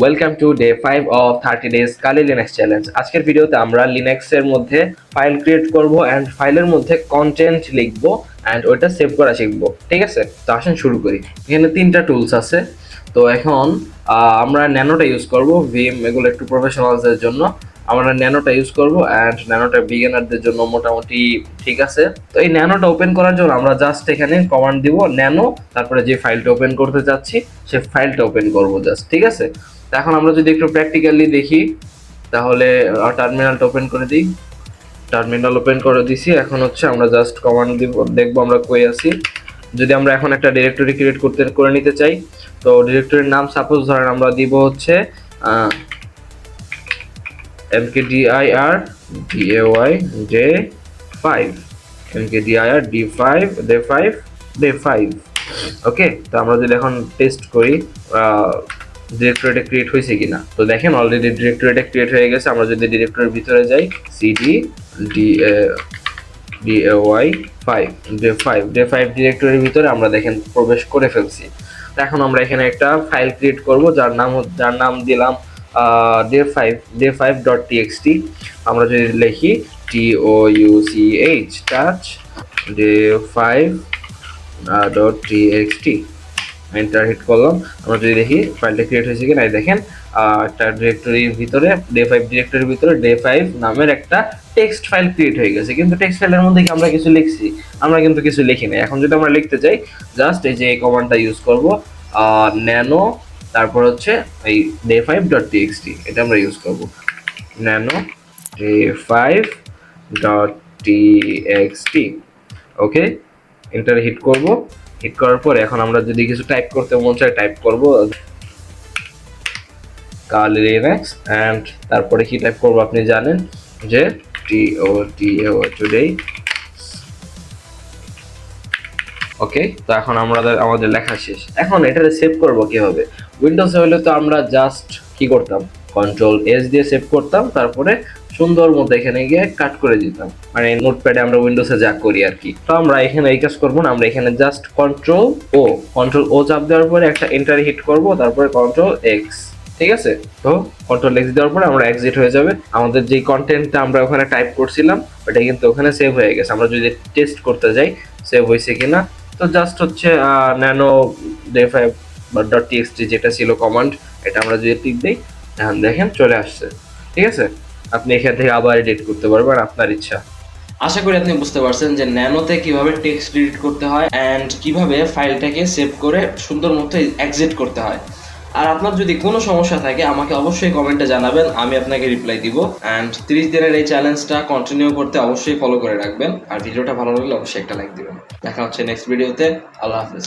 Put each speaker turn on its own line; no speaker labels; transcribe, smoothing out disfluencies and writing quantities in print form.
Welcome to day 5 of 30 days Kali Linux challenge. আজকের ভিডিওতে আমরা লিনাক্সের মধ্যে ফাইল ক্রিয়েট করব অ্যান্ড ফাইলের মধ্যে কন্টেন্ট লিখব অ্যান্ড ওইটা সেভ করা শিখব। ঠিক আছে, তো আসেন শুরু করি। এখানে তিনটা টুলস আছে। তো এখন আমরা ন্যানোটা ইউজ করব। ভিম এগুলো একটু প্রফেশনালসদের জন্য, আমরা ন্যানোটা ইউজ করব অ্যান্ড ন্যানোটা বিগিনারদের জন্য মোটামুটি ঠিক আছে। তো এই ন্যানোটা ওপেন করার জন্য আমরা জাস্ট এখানে কমান্ড দিব ন্যানো, তারপরে যে ফাইলটা ওপেন করতে চাচ্ছি সে ফাইলটা ওপেন করব জাস্ট। ঠিক আছে, এখন আমরা যদি একটু প্র্যাকটিক্যালি দেখি তাহলে টার্মিনালটা ওপেন করে দিই। টার্মিনাল ওপেন করে দিছি। এখন হচ্ছে আমরা জাস্ট কমান্ড দিব, দেখবো আমরা কই আছি। যদি আমরা এখন একটা ডিরেক্টরি ক্রিয়েট করে নিতে চাই, তো ডিরেক্টরির নাম সাপোজ ধরেন আমরা দিব হচ্ছে mkdir day j5 mkdir d5 ওকে। তো আমরা যদি এখন টেস্ট করি ডিরেক্টরিটা ক্রিয়েট হয়েছে কিনা, তো দেখেন অলরেডি ডিরেক্টরিটা ক্রিয়েট হয়ে গেছে। আমরা যদি ডিরেক্টরির ভিতরে যাই cd day5 ডিরেক্টরির ভিতরে আমরা দেখেন প্রবেশ করে ফেলছি। তো এখন আমরা এখানে একটা ফাইল ক্রিয়েট করব যার নাম দিলাম day5.txt। আমরা যদি লিখি touch day5.txt, এন্টার হিট করলাম। আমরা যদি দেখি ফাইলটা ক্রিয়েট হয়েছে কিনা, দেখেন একটা ডিরেক্টরির ভিতরে day5 ডিরেক্টরির ভিতরে day5 নামের একটা টেক্সট ফাইল ক্রিয়েট হয়ে গেছে। কিন্তু টেক্সট ফাইলের মধ্যে কি আমরা কিছু লিখছি? আমরা কিন্তু কিছু লিখি নাই। এখন যদি আমরা লিখতে চাই, জাস্ট এই যে এই কমান্ডটা ইউজ করব ন্যানো, তারপর হচ্ছে এই day5.txt, এটা আমরা ইউজ করব ন্যানো day5.txt। ওকে, এন্টার হিট করব। হিট করার পর এখন আমরা যদি কিছু টাইপ করতে মন চায় টাইপ করব কালি লিনাক্স, অ্যান্ড তারপরে কি টাইপ করব আপনি জানেন যে today। ওকে, তো এখন আমাদের লেখা শেষ। এখন এটাকে সেভ করব কিভাবে? উইন্ডোজে হলে তো আমরা জাস্ট কি করতাম, কন্ট্রোল এস দিয়ে সেভ করতাম, তারপরে সুন্দর মতো এখানে গিয়ে কাট করে দিতাম, মানে নোটপ্যাডে আমরা উইন্ডোজে যা করি আর কি। তো আমরা এখানে এই কাজ করবো না, আমরা এখানে জাস্ট কন্ট্রোল ও চাপ দেওয়ার পরে একটা এন্টার হিট করব, তারপরে কন্ট্রোল এক্স। ঠিক আছে, তো কন্ট্রোল এক্স দেওয়ার পরে আমরা এক্সিট হয়ে যাবে। আমাদের যে কন্টেন্টটা আমরা ওখানে টাইপ করছিলাম ওটা কিন্তু ওখানে সেভ হয়ে গেছে। আমরা যদি টেস্ট করতে যাই সেভ হয়েছে কিনা, তো জাস্ট হচ্ছে ন্যানো day5.txt যেটা ছিল কমান্ড, এটা আমরা যদি টিক দিই, এখন দেখেন চলে আসছে। ঠিক আছে, আপনি এখান থেকে আবার এডিট করতে পারবেন আপনার ইচ্ছা।
আশা করি আপনি বুঝতে পারছেন যে ন্যানোতে কিভাবে টেক্সট এডিট করতে হয় অ্যান্ড কিভাবে ফাইলটাকে সেভ করে সুন্দর মতো এক্সিট করতে হয়। আর আপনার যদি কোনো সমস্যা থাকে আমাকে অবশ্যই কমেন্টে জানাবেন, আমি আপনাকে রিপ্লাই দিব। অ্যান্ড 30 দিনের এই চ্যালেঞ্জটা কন্টিনিউ করতে অবশ্যই ফলো করে রাখবেন। আর ভিডিওটা ভালো লাগলে অবশ্যই একটা লাইক দিবেন। দেখা হচ্ছে নেক্সট ভিডিওতে। আল্লাহ হাফেজ।